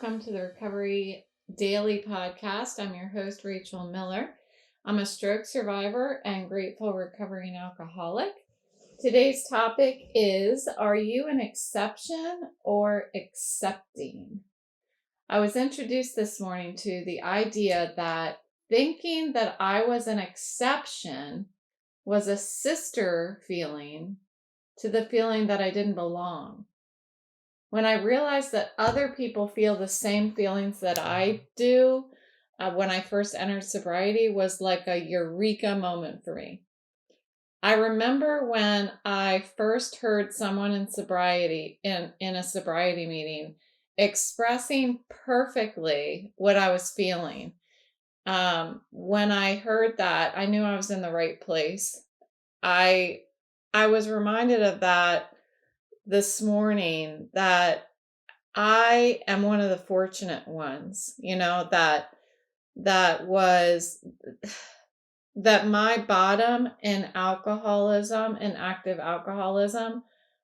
welcome to the Recovery Daily Podcast. I'm your host, Rachel Miller. I'm a stroke survivor and grateful recovering alcoholic. Today's topic is, are you an exception or accepting? I was introduced this morning to the idea that thinking that I was an exception was a sister feeling to the feeling that I didn't belong. When I realized that other people feel the same feelings that I do, when I first entered sobriety, was like a eureka moment for me. I remember when I first heard someone in sobriety, in a sobriety meeting, expressing perfectly what I was feeling. When I heard that, I knew I was in the right place. I was reminded of that this morning, that I am one of the fortunate ones, that was that my bottom in alcoholism and active alcoholism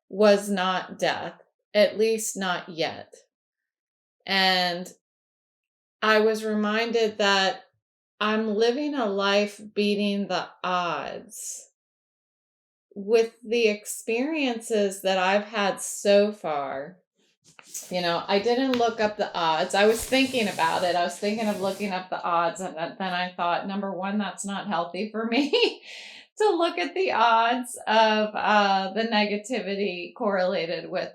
was not death, at least not yet. And I was reminded that I'm living a life beating the odds with the experiences that I've had so far. I didn't look up the odds. I was thinking about it. I was thinking of looking up the odds. And then I thought, number one, that's not healthy for me to look at the odds of the negativity correlated with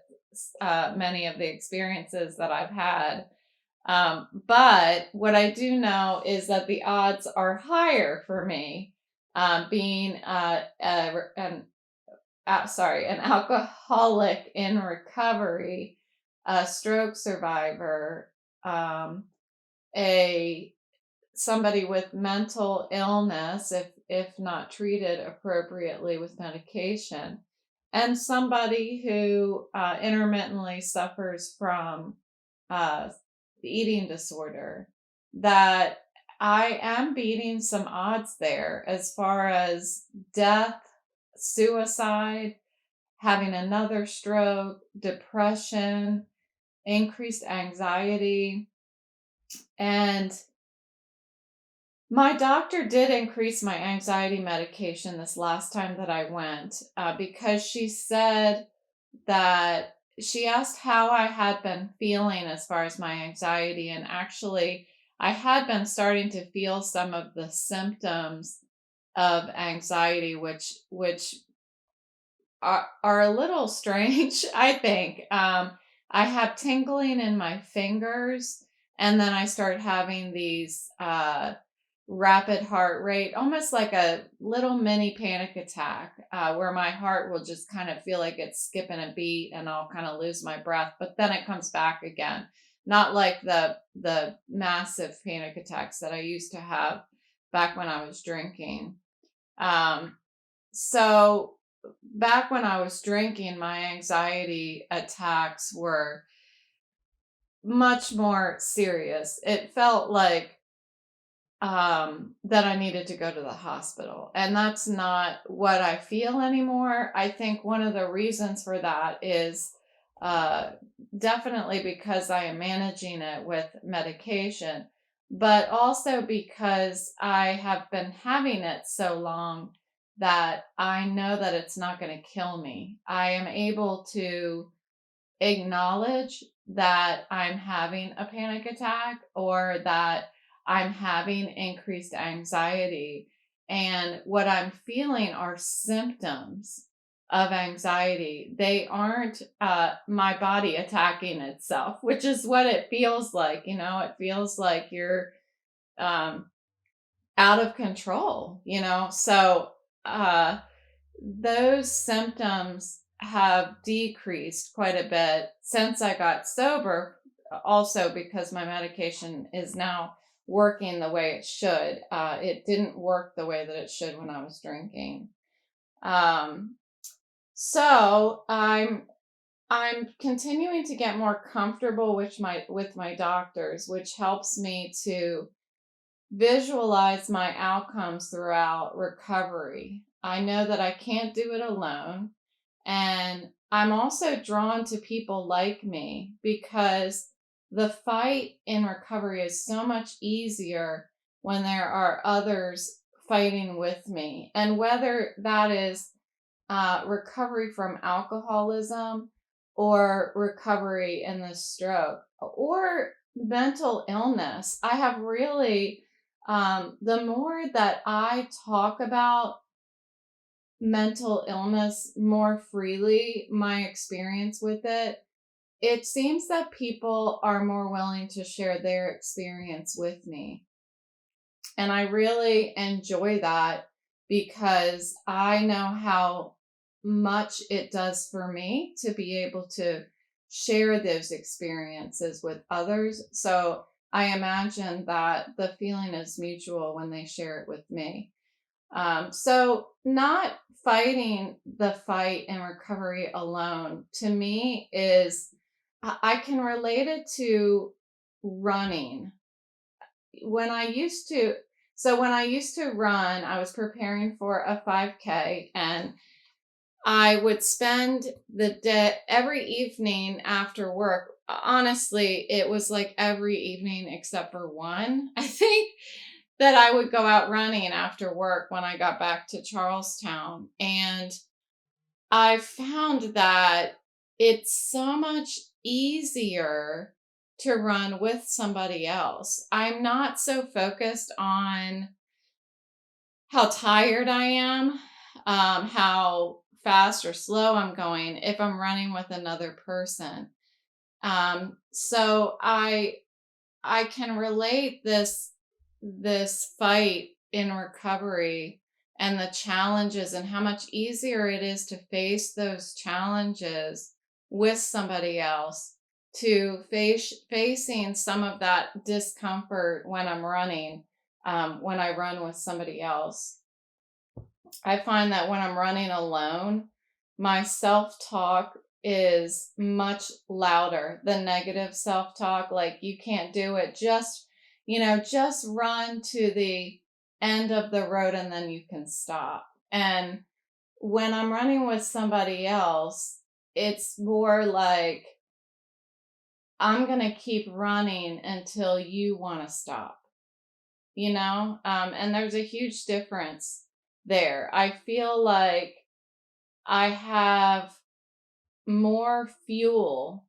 many of the experiences that I've had. But what I do know is that the odds are higher for me being an alcoholic in recovery, a stroke survivor, somebody with mental illness, if not treated appropriately with medication, and somebody who intermittently suffers from eating disorder. That I am beating some odds there as far as death, suicide, having another stroke, depression, increased anxiety. And my doctor did increase my anxiety medication this last time that I went, because she said that she asked how I had been feeling as far as my anxiety. And actually, I had been starting to feel some of the symptoms of anxiety, which are a little strange, I think. I have tingling in my fingers, and then I start having these rapid heart rate, almost like a little mini panic attack, where my heart will just kind of feel like it's skipping a beat, and I'll kind of lose my breath, but then it comes back again. Not like the massive panic attacks that I used to have back when I was drinking. So back when I was drinking, my anxiety attacks were much more serious. It felt like that I needed to go to the hospital. And that's not what I feel anymore. I think one of the reasons for that is definitely because I am managing it with medication, but also because I have been having it so long that I know that it's not going to kill me. I am able to acknowledge that I'm having a panic attack or that I'm having increased anxiety. And what I'm feeling are symptoms of anxiety. They aren't my body attacking itself, which is what it feels like. It feels like you're out of control, So those symptoms have decreased quite a bit since I got sober, also because my medication is now working the way it should. It didn't work the way that it should when I was drinking. So I'm continuing to get more comfortable with my doctors, which helps me to visualize my outcomes throughout recovery. I know that I can't do it alone. And I'm also drawn to people like me because the fight in recovery is so much easier when there are others fighting with me. And whether that is recovery from alcoholism or recovery in the stroke or mental illness, I have really, the more that I talk about mental illness more freely, my experience with it, it seems that people are more willing to share their experience with me. And I really enjoy that because I know how much it does for me to be able to share those experiences with others. So I imagine that the feeling is mutual when they share it with me. So not fighting the fight in recovery alone to me is, I can relate it to running. When I used to, when I used to run, I was preparing for a 5K, and I would spend the day every evening after work. Honestly, it was like every evening except for one, I think, that I would go out running after work when I got back to Charlestown. And I found that it's so much easier to run with somebody else. I'm not so focused on how tired I am, how fast or slow I'm going if I'm running with another person. So I can relate this fight in recovery and the challenges and how much easier it is to face those challenges with somebody else, to facing some of that discomfort when I'm running, when I run with somebody else. I find that when I'm running alone, my self-talk is much louder. The negative self-talk, like, you can't do it. Just run to the end of the road and then you can stop. And when I'm running with somebody else, it's more like, I'm going to keep running until you want to stop. And there's a huge difference there. I feel like I have more fuel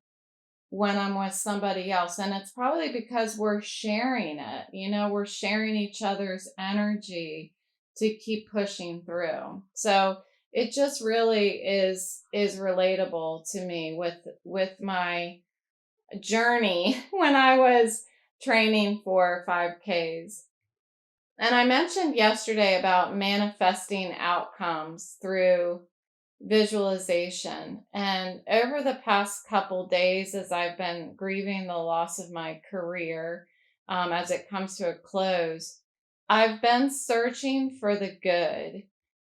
when I'm with somebody else. And it's probably because we're sharing it. We're sharing each other's energy to keep pushing through. So it just really is relatable to me with my journey when I was training for 5Ks. And I mentioned yesterday about manifesting outcomes through visualization. And over the past couple days, as I've been grieving the loss of my career, as it comes to a close, I've been searching for the good.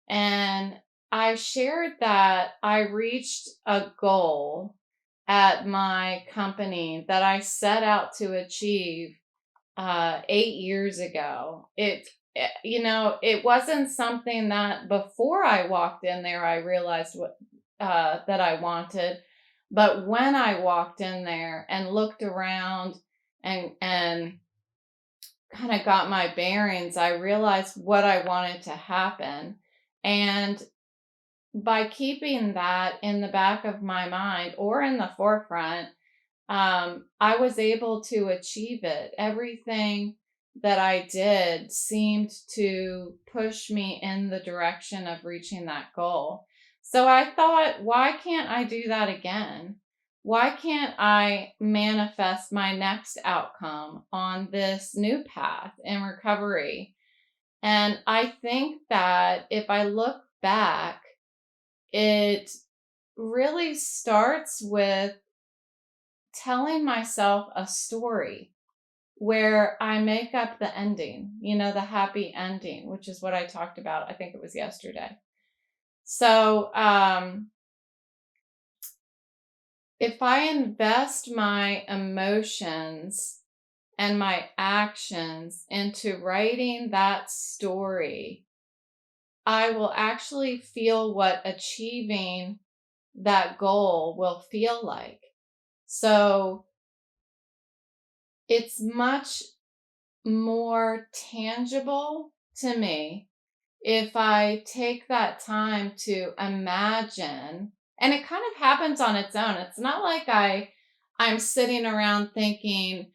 And I shared that I reached a goal at my company that I set out to achieve 8 years ago. It wasn't something that before I walked in there I realized what that I wanted, but when I walked in there and looked around and kind of got my bearings, I realized what I wanted to happen. And by keeping that in the back of my mind or in the forefront, I was able to achieve it. Everything that I did seemed to push me in the direction of reaching that goal. So I thought, why can't I do that again? Why can't I manifest my next outcome on this new path in recovery? And I think that if I look back, it really starts with telling myself a story where I make up the ending, the happy ending, which is what I talked about. I think it was yesterday. So if I invest my emotions and my actions into writing that story, I will actually feel what achieving that goal will feel like. So it's much more tangible to me if I take that time to imagine, and it kind of happens on its own. It's not like I'm sitting around thinking,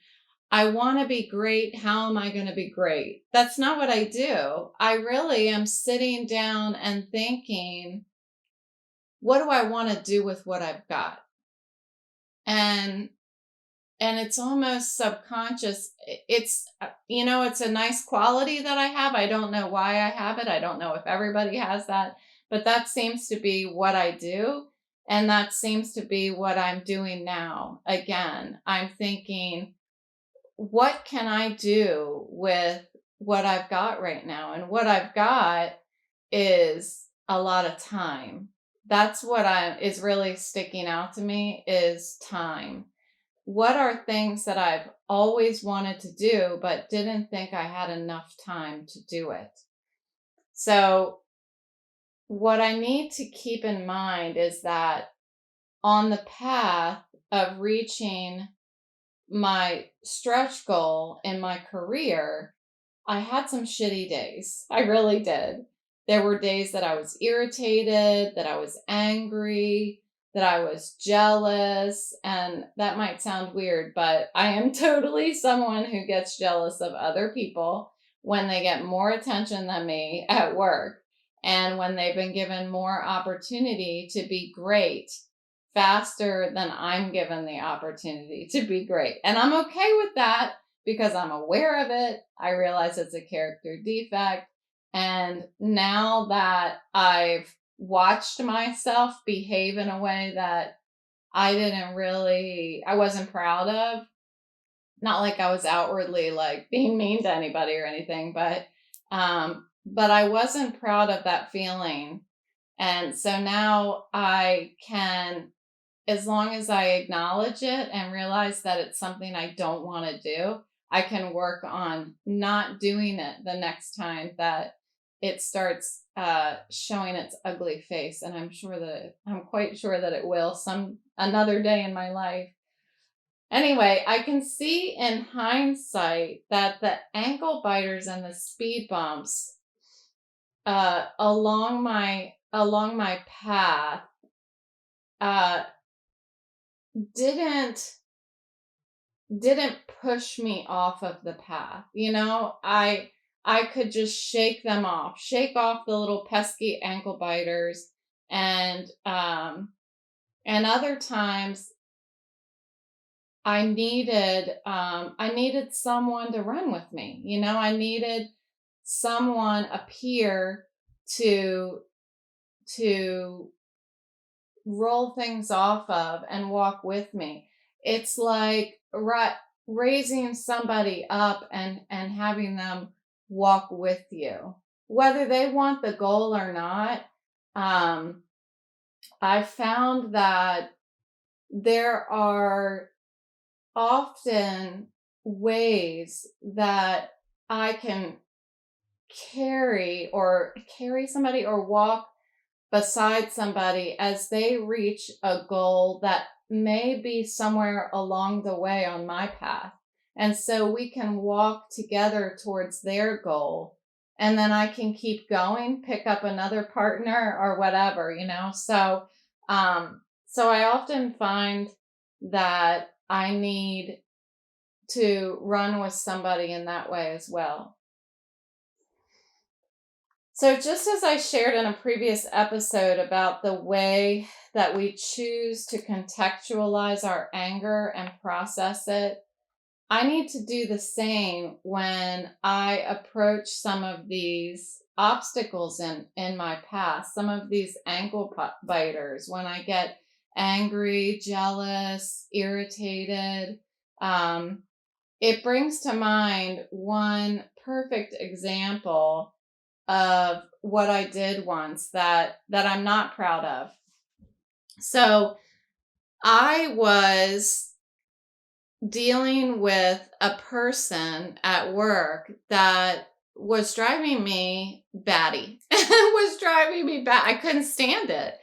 I want to be great. How am I going to be great? That's not what I do. I really am sitting down and thinking, what do I want to do with what I've got? And it's almost subconscious. It's it's a nice quality that I have. I don't know why I have it. I don't know if everybody has that, but that seems to be what I do, and that seems to be what I'm doing now. Again, I'm thinking, what can I do with what I've got right now? And what I've got is a lot of time. That's what is really sticking out to me, is time. What are things that I've always wanted to do but didn't think I had enough time to do it? So what I need to keep in mind is that on the path of reaching my stretch goal in my career, I had some shitty days. I really did. There were days that I was irritated, that I was angry, that I was jealous. And that might sound weird, but I am totally someone who gets jealous of other people when they get more attention than me at work and when they've been given more opportunity to be great faster than I'm given the opportunity to be great. And I'm okay with that because I'm aware of it. I realize it's a character defect. And now that I've watched myself behave in a way that I wasn't proud of, not like I was outwardly like being mean to anybody or anything, but I wasn't proud of that feeling. And so now I can, as long as I acknowledge it and realize that it's something I don't want to do, I can work on not doing it the next time that it starts showing its ugly face. And I'm quite sure that it will another day in my life. Anyway, I can see in hindsight that the ankle biters and the speed bumps along my path uh, didn't push me off of the path. I could just shake off the little pesky ankle biters, and other times I needed someone to run with me. I needed someone up here to roll things off of and walk with me. It's like raising somebody up and having them walk with you, whether they want the goal or not. I found that there are often ways that I can carry somebody or walk beside somebody as they reach a goal that may be somewhere along the way on my path. And so we can walk together towards their goal. And then I can keep going, pick up another partner or whatever, So I often find that I need to run with somebody in that way as well. So just as I shared in a previous episode about the way that we choose to contextualize our anger and process it, I need to do the same when I approach some of these obstacles in my past, some of these ankle biters, when I get angry, jealous, irritated. It brings to mind one perfect example of what I did once that I'm not proud of. So I was dealing with a person at work that was driving me batty. Was driving me bad. I couldn't stand it.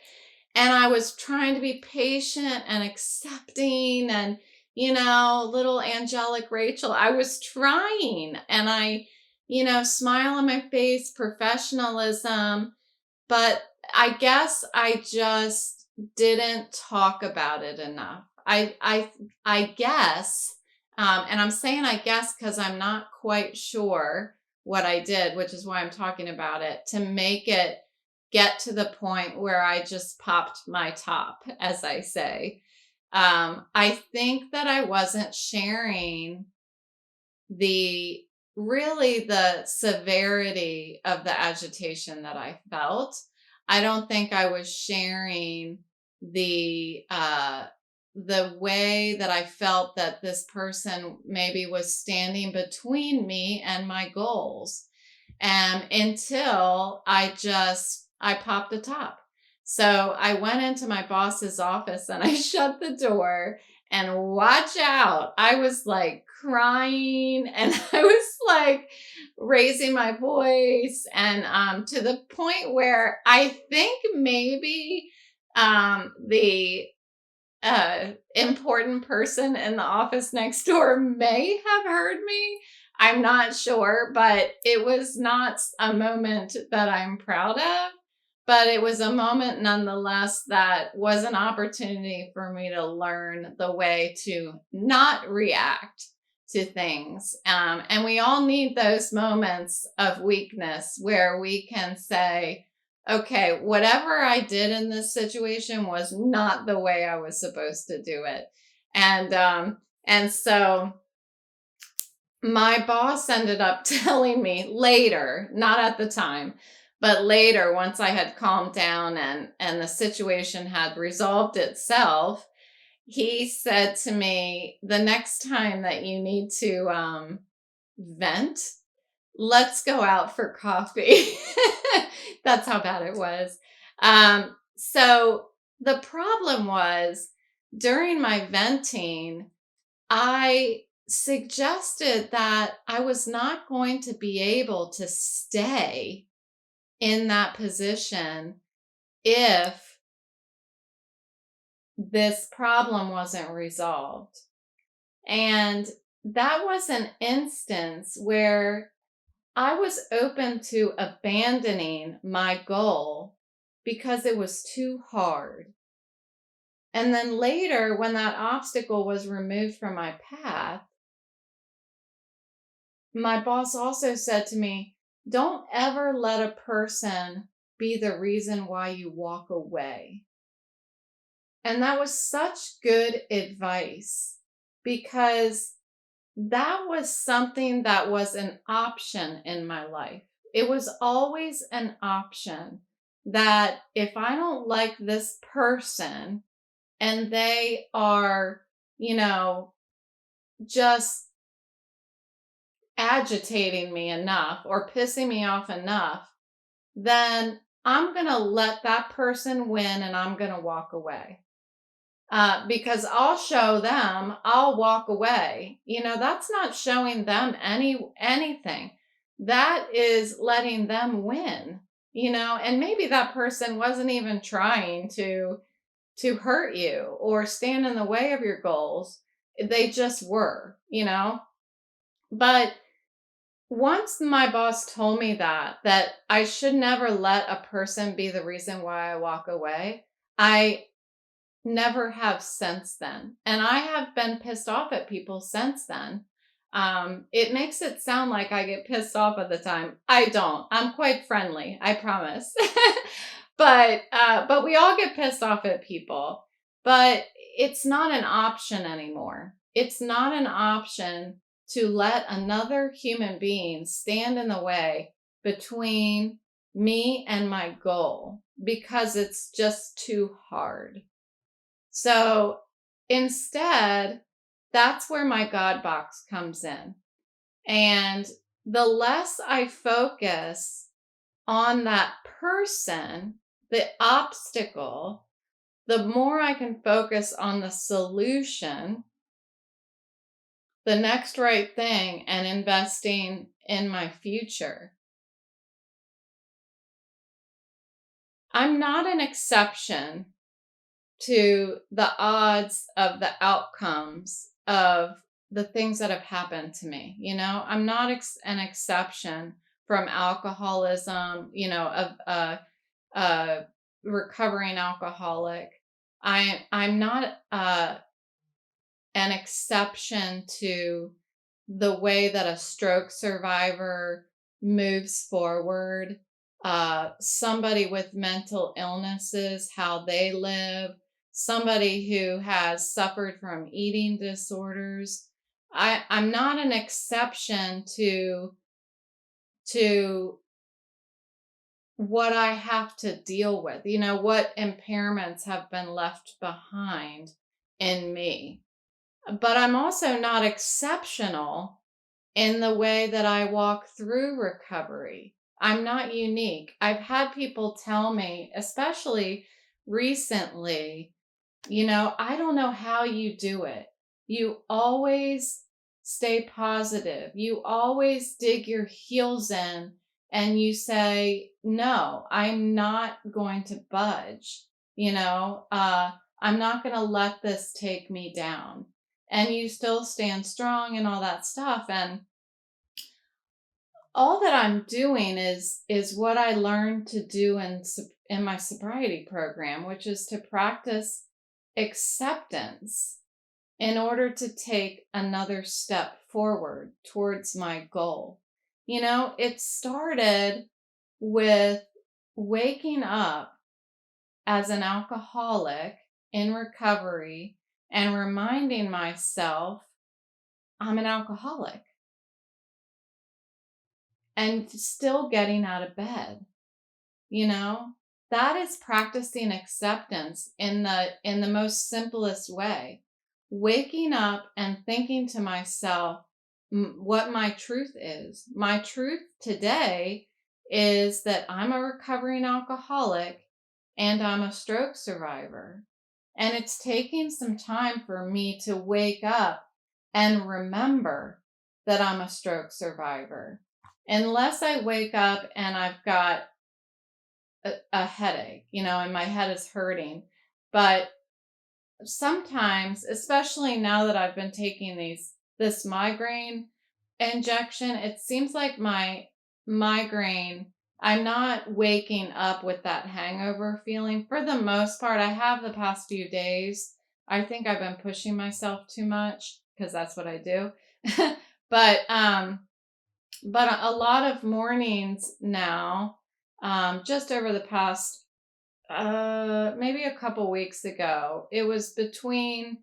And I was trying to be patient and accepting and, little angelic Rachel. I was trying, and smile on my face, professionalism, but I guess I just didn't talk about it enough. I guess, and I'm saying I guess because I'm not quite sure what I did, which is why I'm talking about it, to make it get to the point where I just popped my top, as I say. I think that I wasn't sharing the the severity of the agitation that I felt. I don't think I was sharing the way that I felt that this person maybe was standing between me and my goals. Until I popped the top. So I went into my boss's office and I shut the door, and watch out. I was like crying, and I was like raising my voice, and to the point where I think maybe the important person in the office next door may have heard me. I'm not sure, but it was not a moment that I'm proud of. But it was a moment nonetheless that was an opportunity for me to learn the way to not react to things. And we all need those moments of weakness where we can say, okay, whatever I did in this situation was not the way I was supposed to do it. And so my boss ended up telling me later, not at the time, but later, once I had calmed down and the situation had resolved itself, he said to me, the next time that you need to vent, let's go out for coffee. That's how bad it was. So the problem was, during my venting, I suggested that I was not going to be able to stay in that position if this problem wasn't resolved. And that was an instance where I was open to abandoning my goal because it was too hard. And then later, when that obstacle was removed from my path, my boss also said to me, don't ever let a person be the reason why you walk away. And that was such good advice, because that was something that was an option in my life. It was always an option that if I don't like this person and they are, just agitating me enough or pissing me off enough, then I'm going to let that person win and I'm going to walk away. Because I'll show them, I'll walk away. That's not showing them anything. That is letting them win. And maybe that person wasn't even trying to hurt you or stand in the way of your goals. They just were. But once my boss told me that I should never let a person be the reason why I walk away, I never have since then. And I have been pissed off at people since then. It makes it sound like I get pissed off at the time. I don't. I'm quite friendly, I promise. But we all get pissed off at people. But it's not an option anymore. It's not an option to let another human being stand in the way between me and my goal, because it's just too hard. So instead, that's where my God box comes in. And the less I focus on that person, the obstacle, the more I can focus on the solution, the next right thing, and investing in my future. I'm not an exception to the odds of the outcomes of the things that have happened to me. I'm not an exception from alcoholism, of a recovering alcoholic. I'm not an exception to the way that a stroke survivor moves forward, somebody with mental illnesses, how they live, somebody who has suffered from eating disorders. I'm not an exception to what I have to deal with, what impairments have been left behind in me. But I'm also not exceptional in the way that I walk through recovery. I'm not unique. I've had people tell me, especially recently, I don't know how you do it. You always stay positive. You always dig your heels in and you say, no, I'm not going to budge. I'm not going to let this take me down. And you still stand strong and all that stuff. And all that I'm doing is what I learned to do in my sobriety program, which is to practice acceptance in order to take another step forward towards my goal. It started with waking up as an alcoholic in recovery and reminding myself I'm an alcoholic and still getting out of bed. That is practicing acceptance in the most simplest way. Waking up and thinking to myself what my truth is. My truth today is that I'm a recovering alcoholic and I'm a stroke survivor. And it's taking some time for me to wake up and remember that I'm a stroke survivor. Unless I wake up and I've got a headache, and my head is hurting. But sometimes, especially now that I've been taking this migraine injection, it seems like my migraine, I'm not waking up with that hangover feeling. For the most part, I have the past few days. I think I've been pushing myself too much because that's what I do. but a lot of mornings now, just over the past maybe a couple weeks ago, it was between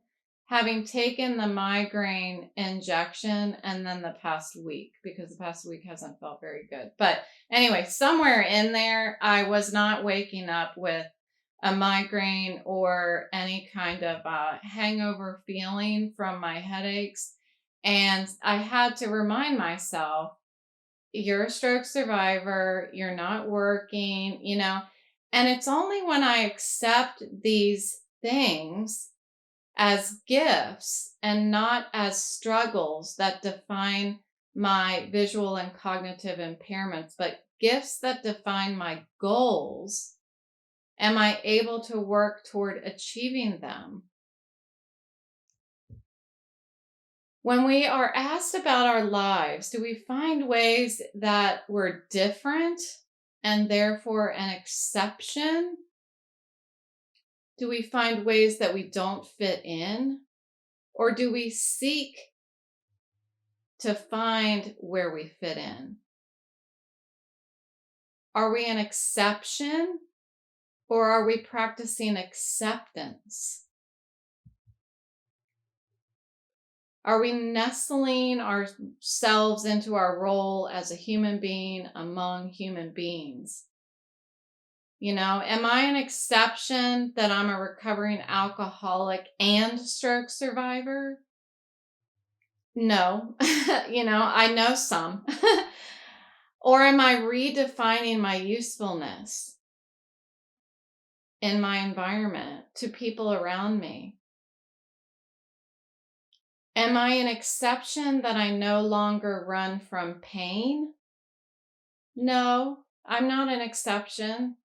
having taken the migraine injection and then the past week, because the past week hasn't felt very good. But anyway, somewhere in there, I was not waking up with a migraine or any kind of hangover feeling from my headaches. And I had to remind myself, you're a stroke survivor, you're not working, and it's only when I accept these things as gifts and not as struggles that define my visual and cognitive impairments, but gifts that define my goals, am I able to work toward achieving them. When we are asked about our lives, do we find ways that we're different and therefore an exception? Do we find ways that we don't fit in? Or do we seek to find where we fit in? Are we an exception or are we practicing acceptance? Are we nestling ourselves into our role as a human being among human beings? Am I an exception that I'm a recovering alcoholic and stroke survivor? No. I know some. Or am I redefining my usefulness in my environment to people around me? Am I an exception that I no longer run from pain? No, I'm not an exception.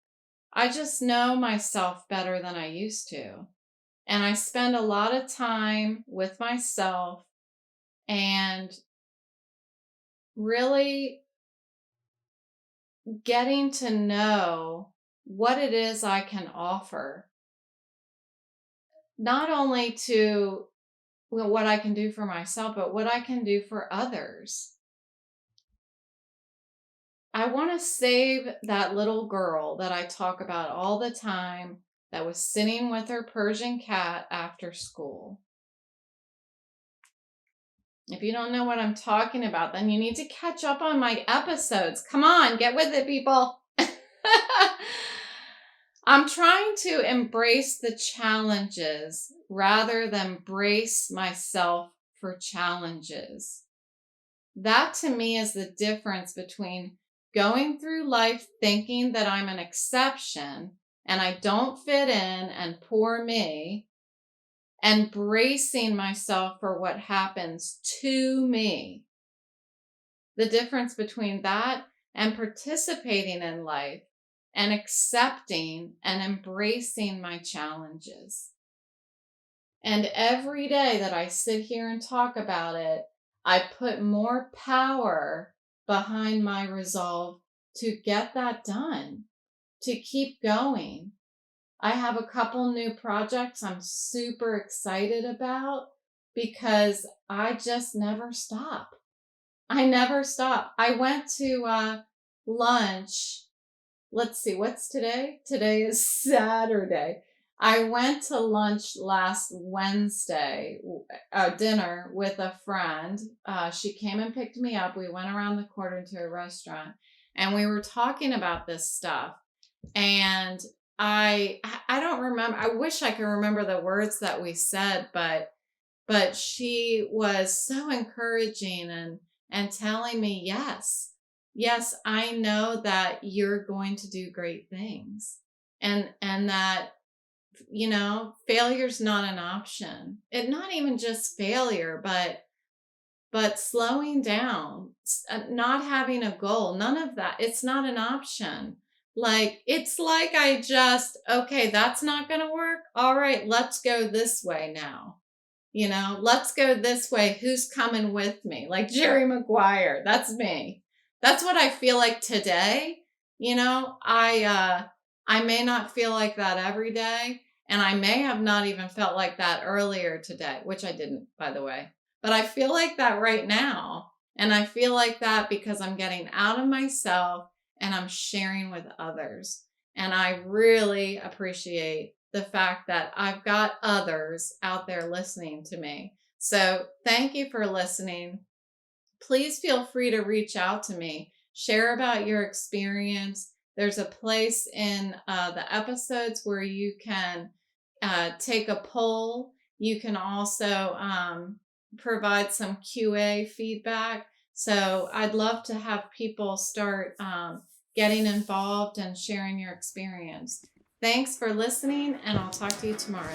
I just know myself better than I used to. And I spend a lot of time with myself and really getting to know what it is I can offer, not only to what I can do for myself, but what I can do for others. I want to save that little girl that I talk about all the time that was sitting with her Persian cat after school. If you don't know what I'm talking about, then you need to catch up on my episodes. Come on, get with it, people. I'm trying to embrace the challenges rather than brace myself for challenges. That to me is the difference between going through life thinking that I'm an exception and I don't fit in and poor me, and bracing myself for what happens to me. The difference between that and participating in life and accepting and embracing my challenges. And every day that I sit here and talk about it, I put more power behind my resolve to get that done, to keep going. I have a couple new projects I'm super excited about because I just never stop. I never stop. I went to lunch. Let's see, what's today? Today is Saturday. I went to lunch last Wednesday, dinner with a friend. She came and picked me up. We went around the corner to a restaurant and we were talking about this stuff. And I don't remember. I wish I could remember the words that we said, but she was so encouraging and telling me, yes, I know that you're going to do great things, and that, failure's not an option. It not even just failure, but slowing down, not having a goal, none of that. It's not an option. Like, it's like okay, that's not going to work. All right, let's go this way now. Let's go this way. Who's coming with me? Like Jerry Maguire. That's me. That's what I feel like today. I may not feel like that every day, and I may have not even felt like that earlier today, which I didn't, by the way. But I feel like that right now, and I feel like that because I'm getting out of myself and I'm sharing with others. And I really appreciate the fact that I've got others out there listening to me. So thank you for listening. Please feel free to reach out to me. Share about your experience. There's a place in the episodes where you can take a poll. You can also provide some QA feedback. So I'd love to have people start getting involved and sharing your experience. Thanks for listening, and I'll talk to you tomorrow.